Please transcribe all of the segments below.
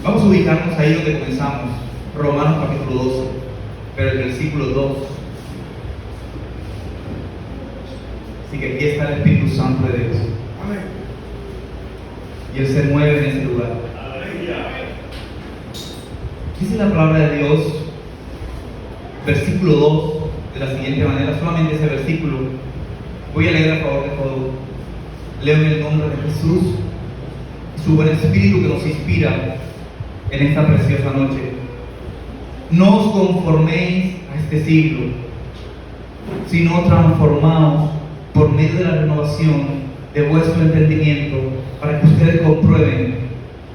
Vamos a ubicarnos ahí donde comenzamos, Romanos capítulo 12, pero el versículo 2. Así que aquí está el Espíritu Santo de Dios. Amén. Y Él se mueve en ese lugar. Dice la palabra de Dios, versículo 2, de la siguiente manera, solamente ese versículo. Voy a leer a favor de todos. Leo en el nombre de Jesús, su buen espíritu que nos inspira en esta preciosa noche. No os conforméis a este siglo, sino transformaos por medio de la renovación de vuestro entendimiento, para que ustedes comprueben,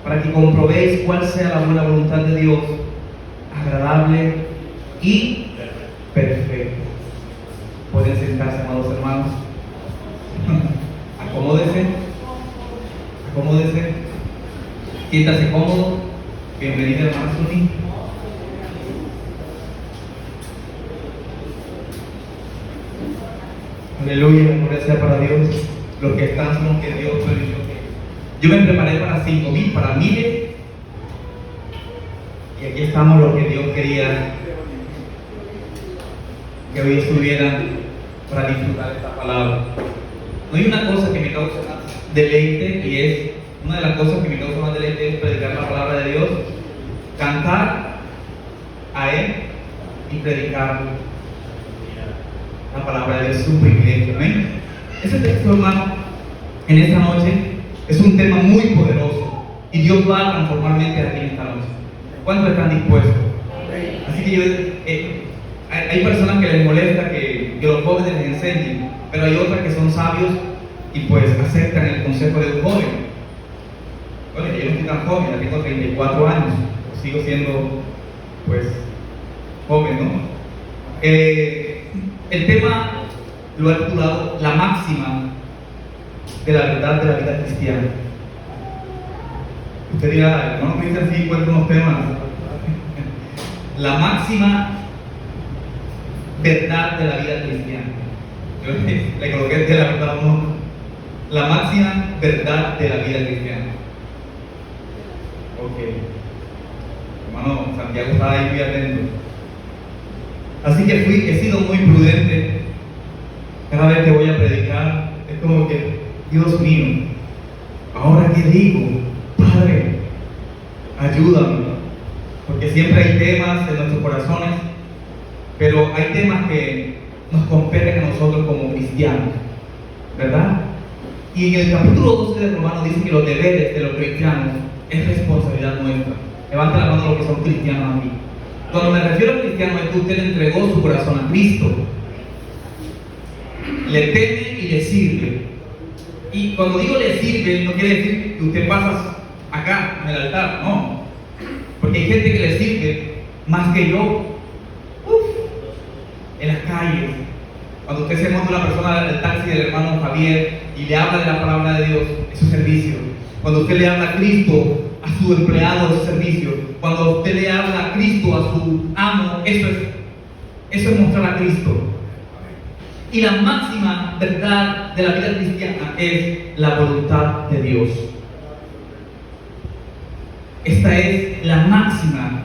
para que comprobéis cuál sea la buena voluntad de Dios, agradable y perfecto. Pueden sentarse, amados hermanos. Acomódese, siéntase cómodo. Bienvenida, hermana Suni. Aleluya, gloria sea para Dios. Los que están son los que Dios permitió. Yo me preparé para 5,000, para miles, y aquí estamos los que Dios quería que hoy estuvieran para disfrutar esta palabra. No hay una cosa que me causa más deleite, y es una de las cosas que me causa más deleite es predicar la palabra de Dios, cantar a Él y predicar la palabra de Dios. Es un privilegio, amén. Ese texto, hermano, en esta noche es un tema muy poderoso y Dios va a transformar mentes aquí en esta noche. ¿Cuántos están dispuestos? Así que hay personas que les molesta que los jóvenes les enseñen, pero hay otras que son sabios y pues aceptan el consejo de un joven. Bueno, yo no estoy tan joven, ya tengo 34 años, sigo siendo pues joven, ¿no? El tema lo ha titulado La máxima de la verdad de la vida cristiana. Usted dirá, ¿no? Cristian sí encuentra unos temas. La máxima verdad de la vida cristiana. Yo le coloqué de la verdad uno. La máxima verdad de la vida cristiana. Ok. Hermano Santiago está ahí muy atento. Así que he sido muy prudente. Cada vez que voy a predicar, es como que, Dios mío, ¿ahora qué digo? Padre, ayúdame. Porque siempre hay temas en nuestros corazones, pero hay temas que nos competen a nosotros como cristianos, ¿verdad? Y en el capítulo 12 de Romanos dice que los deberes de los cristianos es responsabilidad nuestra. Levanta la mano los que son cristianos aquí. Cuando me refiero a cristiano es que usted le entregó su corazón a Cristo, le teme y le sirve. Y cuando digo le sirve, no quiere decir que usted pasa acá en el altar, no. Porque hay gente que le sirve más que yo. En las calles, cuando usted se monta una persona del taxi del hermano Javier y le habla de la palabra de Dios, es su servicio. Cuando usted le habla a Cristo a su empleado, es su servicio. Cuando usted le habla a Cristo a su amo, eso es mostrar a Cristo. Y la máxima verdad de la vida cristiana es la voluntad de Dios. Esta es la máxima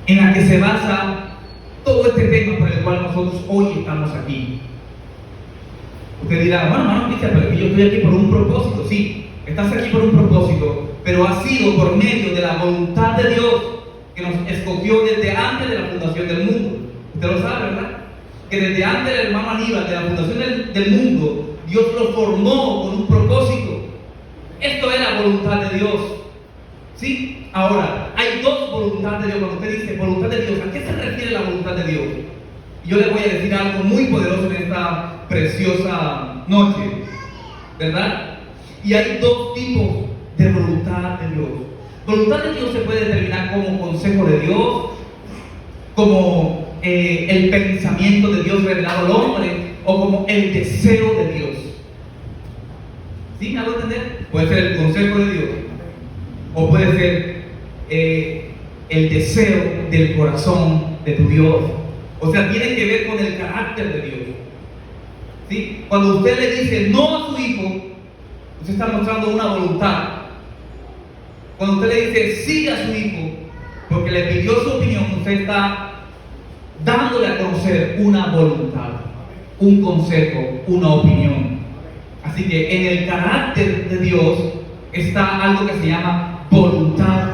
en la que se basa todo este tema por el cual nosotros hoy estamos aquí. Usted dirá, bueno, hermano Cristian, pero yo estoy aquí por un propósito. Sí, estás aquí por un propósito, pero ha sido por medio de la voluntad de Dios que nos escogió desde antes de la fundación del mundo. Usted lo sabe, ¿verdad? Que desde antes del hermano Aníbal, de la fundación del mundo, Dios lo formó con un propósito. Esto es la voluntad de Dios. ¿Sí? Ahora, hay dos voluntades de Dios. Cuando usted dice voluntad de Dios, ¿a qué se refiere la voluntad de Dios? Yo le voy a decir algo muy poderoso en esta preciosa noche, ¿verdad? Y hay dos tipos de voluntad de Dios. Voluntad de Dios se puede determinar como consejo de Dios, como el pensamiento de Dios revelado al hombre, o como el deseo de Dios. ¿Sí? ¿Me hago entender? Puede ser el consejo de Dios, o puede ser el deseo del corazón de tu Dios. O sea, tiene que ver con el carácter de Dios. ¿Sí? Cuando usted le dice no a su hijo, usted está mostrando una voluntad. Cuando usted le dice sí a su hijo, porque le pidió su opinión, usted está dándole a conocer una voluntad, un consejo, una opinión. Así que en el carácter de Dios está algo que se llama voluntad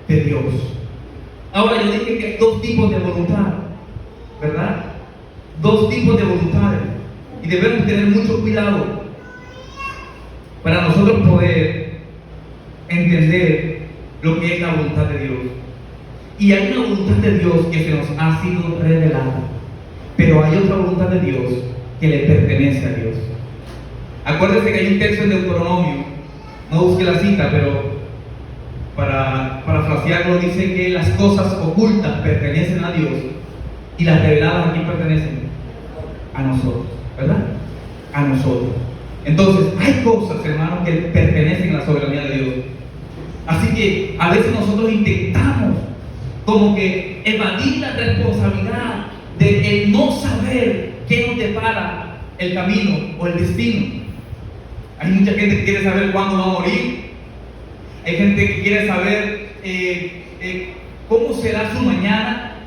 de Dios. Ahora, yo dije que hay dos tipos de voluntad, ¿verdad? Dos tipos de voluntades. Y debemos tener mucho cuidado para nosotros poder entender lo que es la voluntad de Dios. Y hay una voluntad de Dios que se nos ha sido revelada, pero hay otra voluntad de Dios que le pertenece a Dios. Acuérdense que hay un texto en Deuteronomio, no busque la cita, pero para parafrasearlo dice que las cosas ocultas pertenecen a Dios y las reveladas ¿a quién pertenecen? A nosotros, ¿verdad? A nosotros. Entonces, hay cosas, hermanos, que pertenecen a la soberanía de Dios. Así que a veces nosotros intentamos como que evadir la responsabilidad de el no saber qué nos depara el camino o el destino. Hay mucha gente que quiere saber cuándo va a morir. Hay gente que quiere saber cómo será su mañana,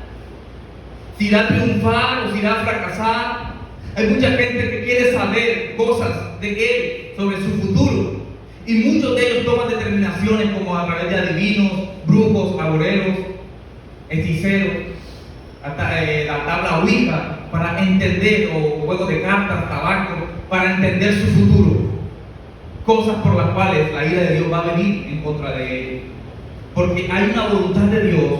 si irá a triunfar o si irá a fracasar. Hay mucha gente que quiere saber cosas de él, sobre su futuro. Y muchos de ellos toman determinaciones como a través de adivinos, brujos, agoreros, hechiceros, hasta la tabla Ouija, para entender, o juegos de cartas, tabaco, para entender su futuro. Cosas por las cuales la ira de Dios va a venir en contra de ellos. Porque hay una voluntad de Dios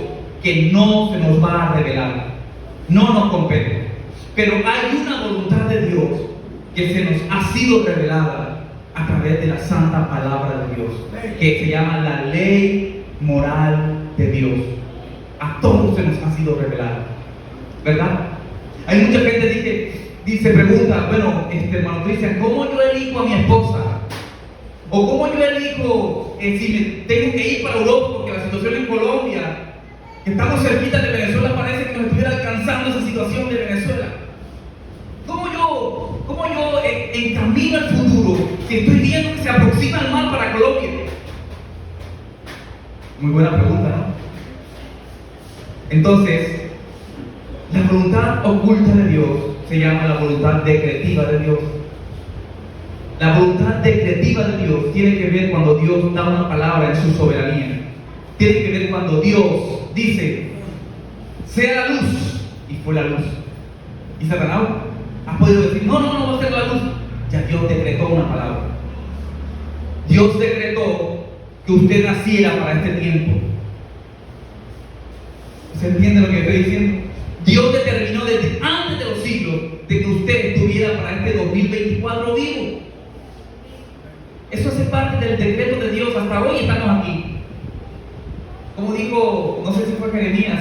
que no se nos va a revelar, no nos compete. Pero hay una voluntad de Dios que se nos ha sido revelada a través de la santa palabra de Dios, que se llama la ley moral de Dios. A todos se nos ha sido revelada, ¿verdad? Hay mucha gente dice, pregunta, bueno, hermano Cristian, ¿cómo yo elijo a mi esposa? ¿O cómo yo elijo si me tengo que ir para Europa? Porque la situación en Colombia, que estamos cerquita de Venezuela, parece que nos estuviera alcanzando esa situación de Venezuela. ¿Cómo yo encamino el futuro si estoy viendo que se aproxima el mar para Colombia? Muy buena pregunta, ¿no? Entonces, la voluntad oculta de Dios se llama la voluntad decretiva de Dios. La voluntad decretiva de Dios tiene que ver cuando Dios da una palabra en su soberanía. Tiene que ver cuando Dios dice, sea la luz, y fue la luz. Y Satanás ha podido decir, no va a ser la luz. Ya Dios decretó una palabra. Dios decretó que usted naciera para este tiempo. ¿Se entiende lo que estoy diciendo? Dios determinó desde antes de los siglos de que usted estuviera para este 2024 vivo. Eso hace parte del decreto de Dios. Hasta hoy estamos aquí. Como dijo, no sé si fue Jeremías,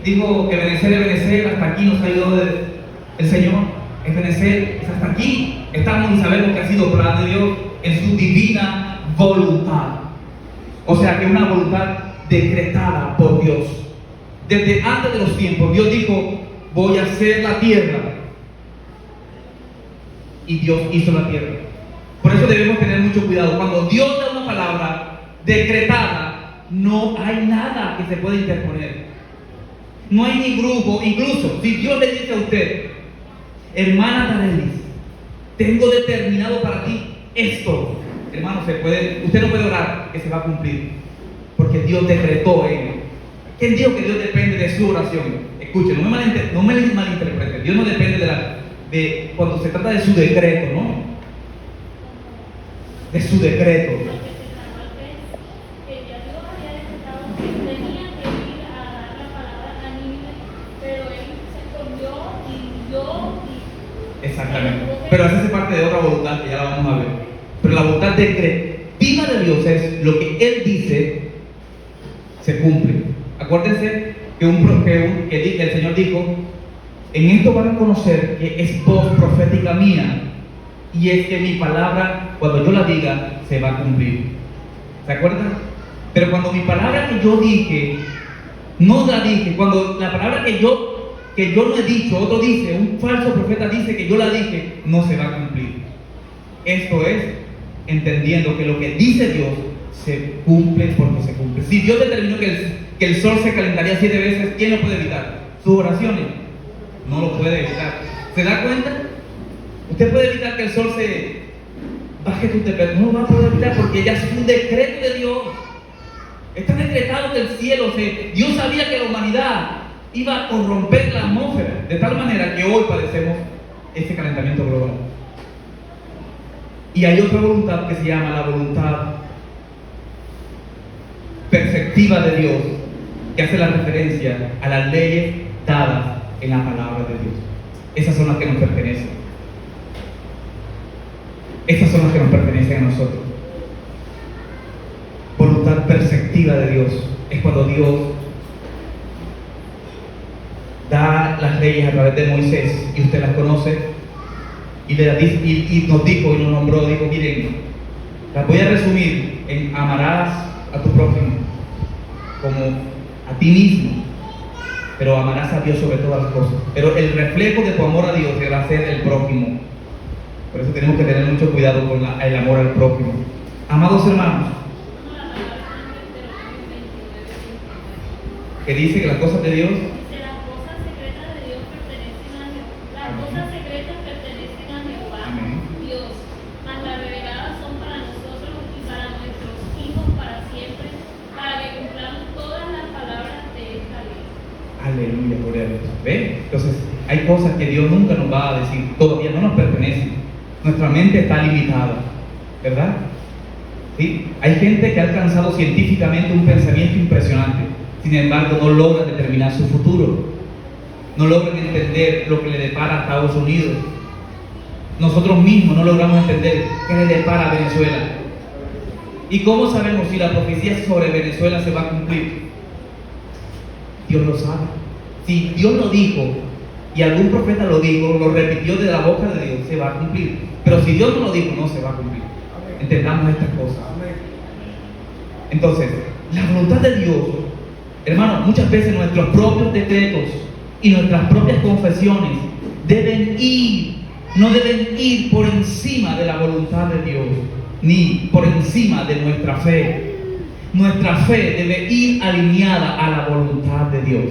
dijo que Ebenezer, hasta aquí nos ha ayudado el Señor. Ebenezer es hasta aquí. Estamos y sabemos que ha sido plan de Dios en su divina voluntad. O sea que una voluntad decretada por Dios. Desde antes de los tiempos, Dios dijo, voy a hacer la tierra. Y Dios hizo la tierra. Por eso debemos tener mucho cuidado. Cuando Dios da una palabra decretada, no hay nada que se pueda interponer. No hay ni grupo. Incluso si Dios le dice a usted, hermana Darelis, tengo determinado para ti esto, hermano, usted no puede orar que se va a cumplir, porque Dios decretó en él. ¿Quién dijo que Dios depende de su oración? Escuchen, no me malinterpreten. Dios no depende de cuando se trata de su decreto, ¿no? De su decreto. Exactamente. Pero esa hace parte de otra voluntad que ya la vamos a ver. Pero la voluntad decretiva de Dios es lo que Él dice, se cumple. Acuérdense que el Señor dijo, en esto van a conocer que es voz profética mía, y es que mi palabra, cuando yo la diga, se va a cumplir. ¿Se acuerdan? Pero cuando mi palabra que yo dije, no la dije, cuando la palabra que yo no he dicho, otro dice, un falso profeta dice que yo la dije, no se va a cumplir. Esto es entendiendo que lo que dice Dios se cumple porque se cumple. Si Dios determinó que el sol se calentaría 7 veces, ¿quién lo puede evitar? Sus oraciones. No lo puede evitar. ¿Se da cuenta? Usted puede evitar que el sol se baje su temperatura. No lo va a poder evitar porque ya es un decreto de Dios. Está decretado del cielo. Dios sabía que la humanidad iba a corromper la atmósfera de tal manera que hoy padecemos ese calentamiento global. Y hay otra voluntad que se llama la voluntad perceptiva de Dios, que hace la referencia a las leyes dadas en la palabra de Dios. Esas son las que nos pertenecen. Esas son las que nos pertenecen a nosotros. Voluntad perceptiva de Dios es cuando Dios da las leyes a través de Moisés y usted las conoce y nos dijo y nos nombró, dijo, miren, las voy a resumir en amarás a tu prójimo como a ti mismo, pero amarás a Dios sobre todas las cosas. Pero el reflejo de tu amor a Dios deberá ser el prójimo. Por eso tenemos que tener mucho cuidado con el amor al prójimo. Amados hermanos, que dice que las cosas de Dios, las cosas secretas de Dios pertenecen a Dios. Las cosas secretas pertenecen a Jehová, Dios, mas las reveladas son para nosotros y para nuestros hijos para siempre, para que cumplamos todas las palabras de esta ley. Aleluya, gloria a Dios. ¿Ven? Entonces, hay cosas que Dios nunca nos va a decir, todavía no nos pertenecen. Nuestra mente está limitada, ¿verdad? ¿Sí? Hay gente que ha alcanzado científicamente un pensamiento impresionante, sin embargo no logran determinar su futuro, no logran entender lo que le depara a Estados Unidos. Nosotros mismos no logramos entender qué le depara a Venezuela. ¿Y cómo sabemos si la profecía sobre Venezuela se va a cumplir? Dios lo sabe. Si Dios lo dijo y algún profeta lo dijo, lo repitió de la boca de Dios, se va a cumplir. Pero si Dios no lo dijo, no se va a cumplir. Entendamos estas cosas. Entonces, la voluntad de Dios, hermanos, muchas veces nuestros propios decretos y nuestras propias confesiones no deben ir por encima de la voluntad de Dios, ni por encima de nuestra fe. Nuestra fe debe ir alineada a la voluntad de Dios.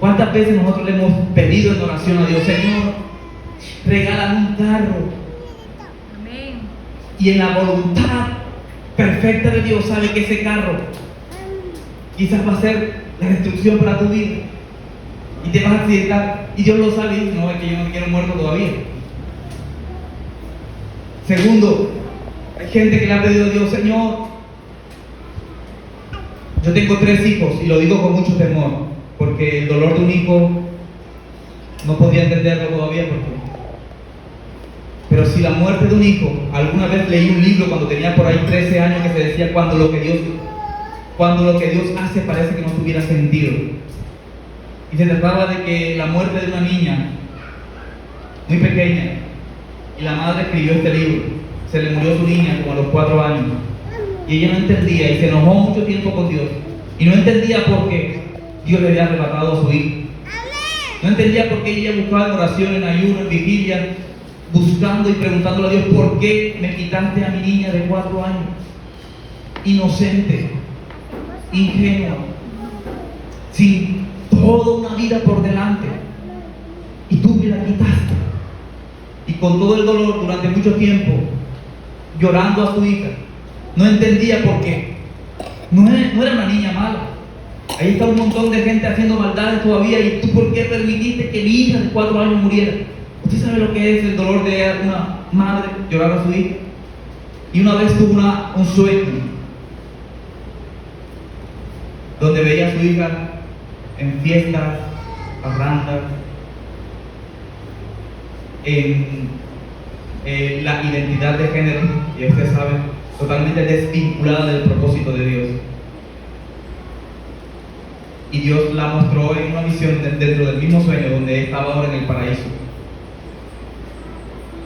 ¿Cuántas veces nosotros le hemos pedido en oración a Dios, Señor, regálame un carro? Amén. Y en la voluntad perfecta de Dios sabe que ese carro quizás va a ser la destrucción para tu vida y te vas a accidentar, y Dios lo sabe y dice, no, es que yo no quiero muerto todavía. Segundo, hay gente que le ha pedido a Dios, Señor, yo tengo 3 hijos y lo digo con mucho temor, porque el dolor de un hijo no podía entenderlo todavía, pero si la muerte de un hijo, alguna vez leí un libro cuando tenía por ahí 13 años que se decía cuando lo que Dios hace parece que no tuviera sentido, y se trataba de que la muerte de una niña muy pequeña, y la madre escribió este libro, se le murió su niña como a los 4 años, y ella no entendía y se enojó mucho tiempo con Dios, y no entendía por qué Dios le había arrebatado a su hijo. No entendía por qué ella buscaba en oración, en ayuno, en vigilia, buscando y preguntándole a Dios, ¿por qué me quitaste a mi niña de 4 años? Inocente, ingenua, sin toda una vida por delante, y tú me la quitaste. Y con todo el dolor durante mucho tiempo, llorando a su hija, no entendía por qué. No era una niña mala. Ahí está un montón de gente haciendo maldades todavía, y tú, ¿por qué permitiste que mi hija de 4 años muriera? ¿Usted sabe lo que es el dolor de una madre llorar a su hija? Y una vez tuvo un sueño donde veía a su hija en fiestas, parrandas, en la identidad de género, y usted sabe, totalmente desvinculada del propósito de Dios. Y Dios la mostró en una visión dentro del mismo sueño donde estaba ahora en el paraíso.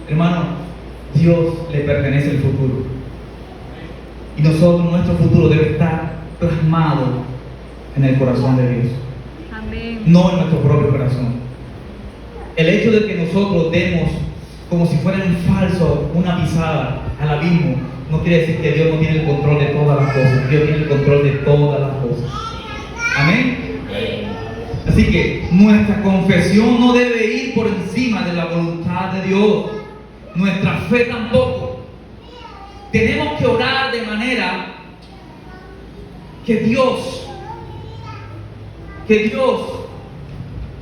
Hermano, Dios le pertenece el futuro. Y nuestro futuro debe estar plasmado en el corazón de Dios. Amén. No en nuestro propio corazón. El hecho de que nosotros demos como si fuera un falso, una pisada al abismo, no quiere decir que Dios no tiene el control de todas las cosas. Dios tiene el control de todas las cosas. Amén. Así que nuestra confesión no debe ir por encima de la voluntad de Dios. Nuestra fe tampoco. Tenemos que orar de manera que Dios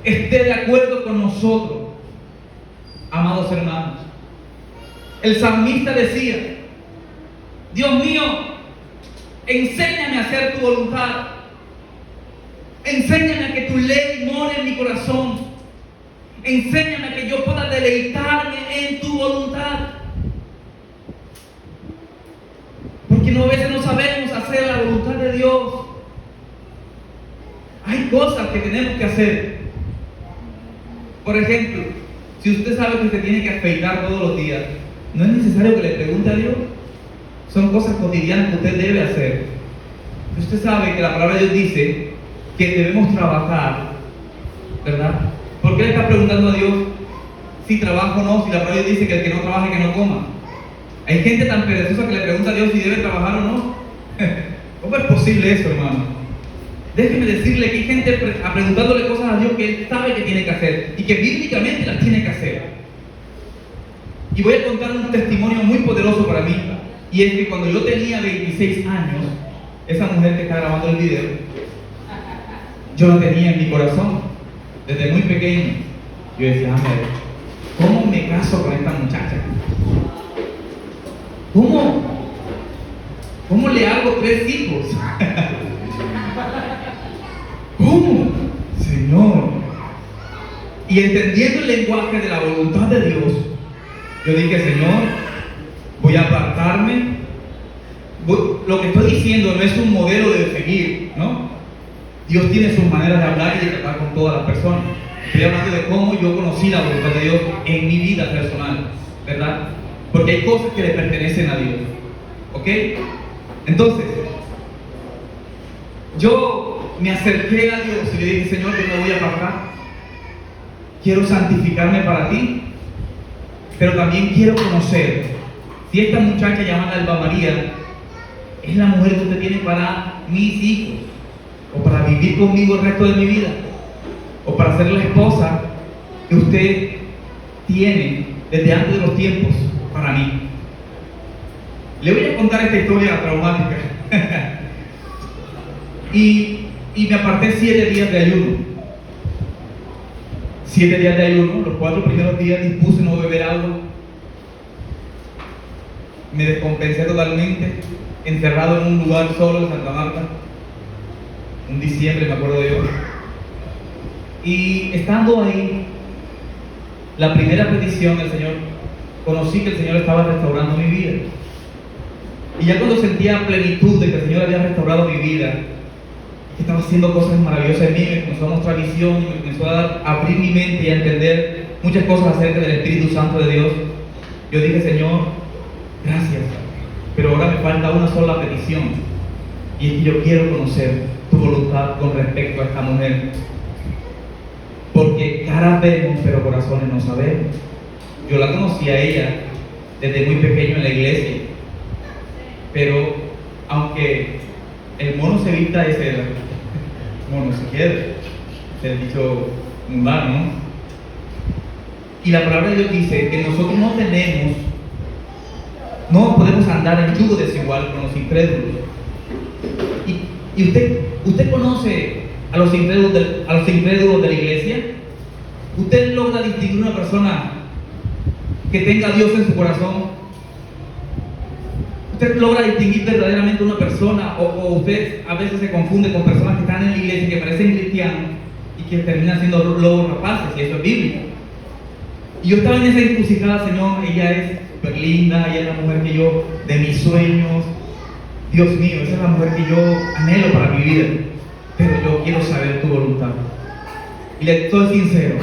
esté de acuerdo con nosotros, amados hermanos. El salmista decía: Dios mío, enséñame a hacer tu voluntad. Enséñame a que tu ley more en mi corazón. Enséñame a que yo pueda deleitarme en tu voluntad. Porque a veces no sabemos hacer la voluntad de Dios. Hay cosas que tenemos que hacer. Por ejemplo, si usted sabe que usted tiene que afeitar todos los días, no es necesario que le pregunte a Dios. Son cosas cotidianas que usted debe hacer. Usted sabe que la palabra de Dios dice que debemos trabajar, ¿verdad? ¿Por qué le está preguntando a Dios si trabaja o no? Si la palabra de Dios dice que el que no trabaje, que no coma. Hay gente tan perezosa que le pregunta a Dios si debe trabajar o no. ¿Cómo es posible eso, hermano? Déjeme decirle que hay gente preguntándole cosas a Dios que Él sabe que tiene que hacer y que bíblicamente las tiene que hacer. Y voy a contar un testimonio muy poderoso para mí. Y es que cuando yo tenía 26 años, esa mujer que está grabando el video, yo la tenía en mi corazón. Desde muy pequeño, yo decía: ¿cómo me caso con esta muchacha? ¿Cómo le hago 3 hijos? ¿Cómo? Señor. Y entendiendo el lenguaje de la voluntad de Dios, yo dije: Señor, voy a apartarme. Lo que estoy diciendo no es un modelo de seguir, ¿no? Dios tiene sus maneras de hablar y de tratar con todas las personas. Estoy hablando de cómo yo conocí la voluntad de Dios en mi vida personal, ¿verdad? Porque hay cosas que le pertenecen a Dios, ¿ok? Entonces, yo me acerqué a Dios y le dije: Señor, yo me voy a apartar. Quiero santificarme para ti, pero también quiero conocer si esta muchacha llamada Alba María es la mujer que usted tiene para mis hijos, o para vivir conmigo el resto de mi vida, o para ser la esposa que usted tiene desde antes de los tiempos para mí. Le voy a contar esta historia traumática. y me aparté 7 días de ayuno. 7 días de ayuno. Los 4 primeros días dispuse no beber agua. Me descompensé totalmente, encerrado en un lugar solo en Santa Marta. Un diciembre, me acuerdo yo. Y estando ahí, la primera petición del Señor, conocí que el Señor estaba restaurando mi vida. Y ya cuando sentía plenitud de que el Señor había restaurado mi vida, que estaba haciendo cosas maravillosas en mí, me comenzó a mostrar visión, me comenzó a abrir mi mente y a entender muchas cosas acerca del Espíritu Santo de Dios. Yo dije: Señor, gracias, pero ahora me falta una sola petición, y es que yo quiero conocer tu voluntad con respecto a esta mujer, porque caras vemos pero corazones no sabemos. Yo la conocí a ella desde muy pequeño en la iglesia, pero aunque el mono se vista de seda, mono se quiere, es el dicho mundano, ¿no? Y la palabra de Dios dice que nosotros no podemos andar en yugo desigual con los incrédulos. Y usted conoce a los incrédulos de la iglesia. Usted logra distinguir una persona que tenga a Dios en su corazón. Usted logra distinguir verdaderamente una persona, o usted a veces se confunde con personas que están en la iglesia, que parecen cristianos y que terminan siendo lobos rapaces, y eso es bíblico. Y yo estaba en esa encrucijada: Señor, ella es súper linda, ella es la mujer que yo, de mis sueños, Dios mío, esa es la mujer que yo anhelo para mi vida, pero yo quiero saber tu voluntad. Y le estoy sincero,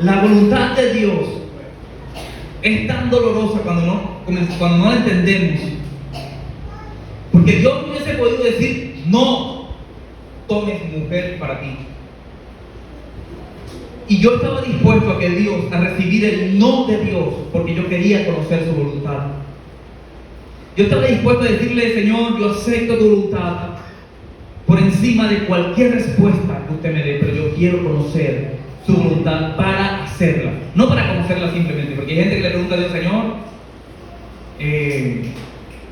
la voluntad de Dios es tan dolorosa cuando no la entendemos, porque Dios me hubiese podido decir: no tomes mujer para ti. Y yo estaba dispuesto a recibir el no de Dios, porque yo quería conocer su voluntad. yo estaba dispuesto a decirle, Señor, yo acepto tu voluntad por encima de cualquier respuesta que usted me dé, pero yo quiero conocer su voluntad para hacerla, no para conocerla simplemente, porque hay gente que le pregunta a Dios, Señor,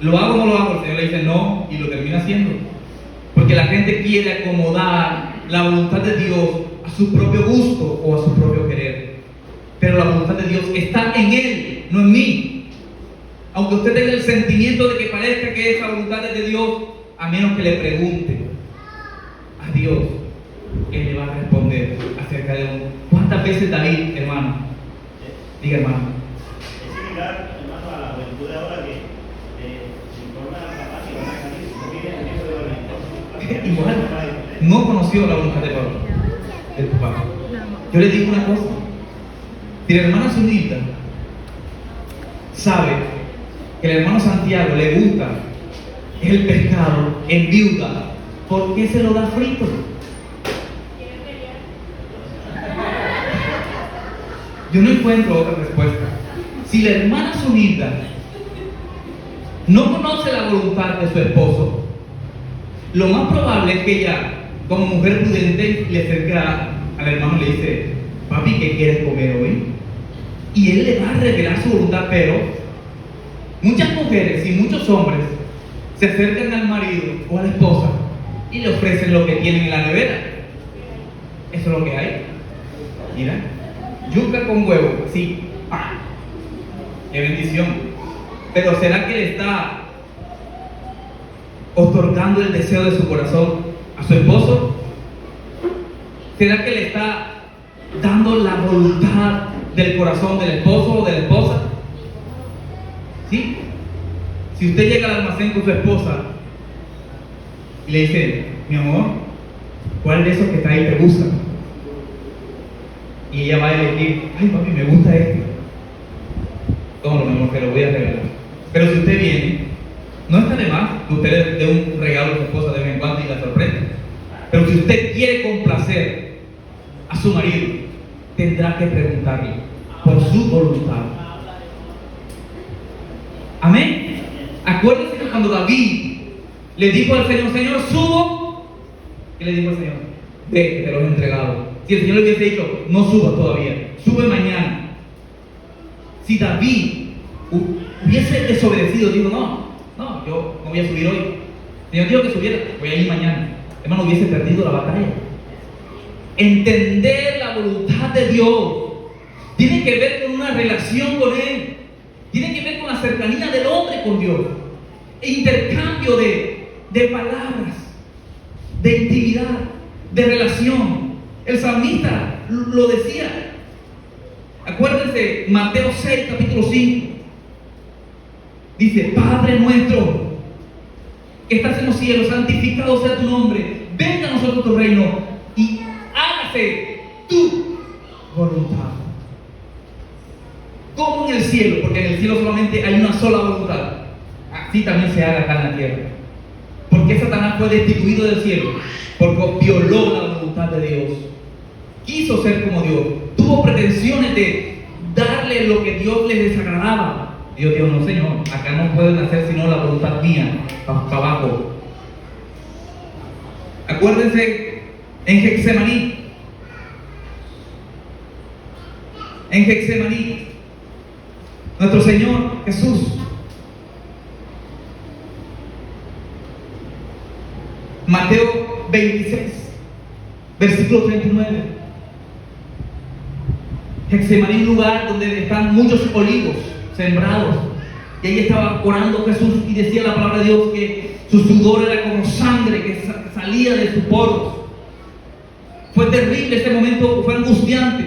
¿lo hago o no lo hago? El Señor le dice no y lo termina haciendo, porque la gente quiere acomodar la voluntad de Dios a su propio gusto o a su propio querer, pero la voluntad de Dios está en Él, no en mí. Aunque usted tenga el sentimiento de que parezca que esa voluntad es de Dios, a menos que le pregunte a Dios, Él le va a responder acerca de uno. ¿Cuántas veces David, hermano? Diga, hermano. Es similar, hermano, a la juventud de ahora que se informa a la papá que van a salir, no viene el tiempo de la Igual, no conoció la voluntad de Pablo, del papá. Yo le digo una cosa: si la hermana Zunilda sabe que el hermano Santiago le gusta el pescado en viuda, ¿por qué se lo da frito? Yo no encuentro otra respuesta. Si la hermana Zunilda no conoce la voluntad de su esposo, lo más probable es que ella, como mujer prudente, le acerca al hermano y le dice, papi, ¿qué quieres comer hoy? Y él le va a revelar su voluntad, pero muchas mujeres y muchos hombres se acercan al marido o a la esposa y le ofrecen lo que tienen en la nevera. Eso es lo que hay. Mira, yuca con huevo, sí, ¡pah! ¡Qué bendición! Pero ¿será que le está otorgando el deseo de su corazón a su esposo? ¿Será que le está dando la voluntad del corazón del esposo o de la esposa? ¿Sí? Si usted llega al almacén con su esposa y le dice, mi amor, ¿cuál de esos que está ahí te gusta? Y ella va a elegir, ay papi, me gusta este. Todo lo mejor que lo voy a revelar. Pero si usted viene, no está de más que usted le dé un regalo a su esposa de vez en cuando y la sorprenda. Pero si usted quiere complacer a su marido, tendrá que preguntarle por su voluntad. Amén. Acuérdense que cuando David le dijo al Señor, Señor, subo, ¿qué le dijo al Señor? Ve, que te lo he entregado. Si el Señor le hubiese dicho, no subas todavía, sube mañana. Si David hubiese desobedecido, dijo, no, yo no voy a subir hoy. El Señor dijo que subiera, voy a ir mañana. Hermano, hubiese perdido la batalla. Entender la voluntad de Dios tiene que ver con una relación con Él. Tiene que ver con la cercanía del hombre con Dios. Intercambio de palabras, de intimidad, de relación. El salmista lo decía. Acuérdense, Mateo 6, capítulo 5. Dice, Padre nuestro, que estás en los cielos, santificado sea tu nombre. Venga a nosotros tu reino y hágase tu voluntad. Como en el cielo, porque en el cielo solamente hay una sola voluntad. Así también se haga acá en la tierra. ¿Por qué Satanás fue destituido del cielo? Porque violó la voluntad de Dios. Quiso ser como Dios. Tuvo pretensiones de darle lo que Dios le desagradaba. Dios dijo, no Señor, acá no pueden hacer sino la voluntad mía, para abajo. Acuérdense en Getsemaní. En Getsemaní, nuestro Señor Jesús Mateo 26, versículo 39. Getsemaní, un lugar donde están muchos olivos sembrados. Y ahí estaba orando Jesús y decía la palabra de Dios que su sudor era como sangre que salía de sus poros. Fue terrible ese momento, fue angustiante.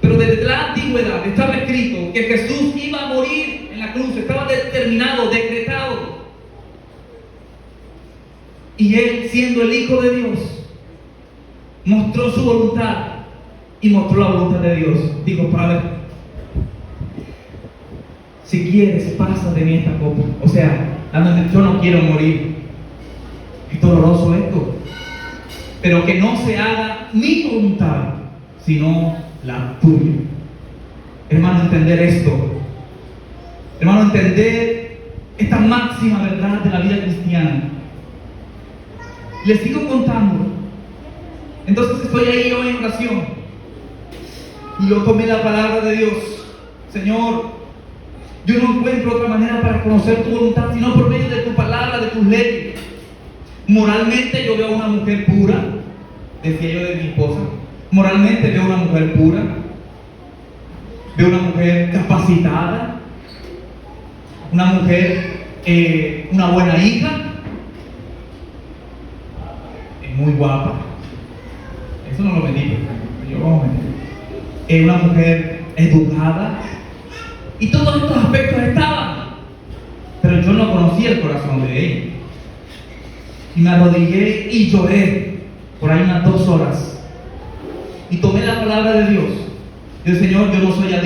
Pero desde la antigüedad estaba escrito que Jesús iba a morir en la cruz, estaba determinado, decretado. Y Él, siendo el Hijo de Dios, mostró su voluntad y mostró la voluntad de Dios. Dijo, Padre, si quieres, pasa de mí esta copa. O sea, yo no quiero morir. Es doloroso esto. Pero que no se haga mi voluntad, sino la tuya. Hermano, entender esto hermano, entender esta máxima verdad de la vida cristiana. Les sigo contando. Entonces estoy ahí hoy en oración y yo tomé la palabra de Dios. Señor, yo no encuentro otra manera para conocer tu voluntad sino por medio de tu palabra, de tus leyes. Moralmente yo veo a una mujer pura, decía yo de mi esposa. Moralmente veo a una mujer pura, veo una mujer capacitada, una mujer, una buena hija, es muy guapa. Eso no lo bendigo, yo lo bendigo. Una mujer educada, y todos estos aspectos estaban, pero yo no conocía el corazón de ella. Y me arrodillé y lloré por ahí unas 2 horas. Y tomé la palabra de Dios. Y el Señor, yo no soy adicto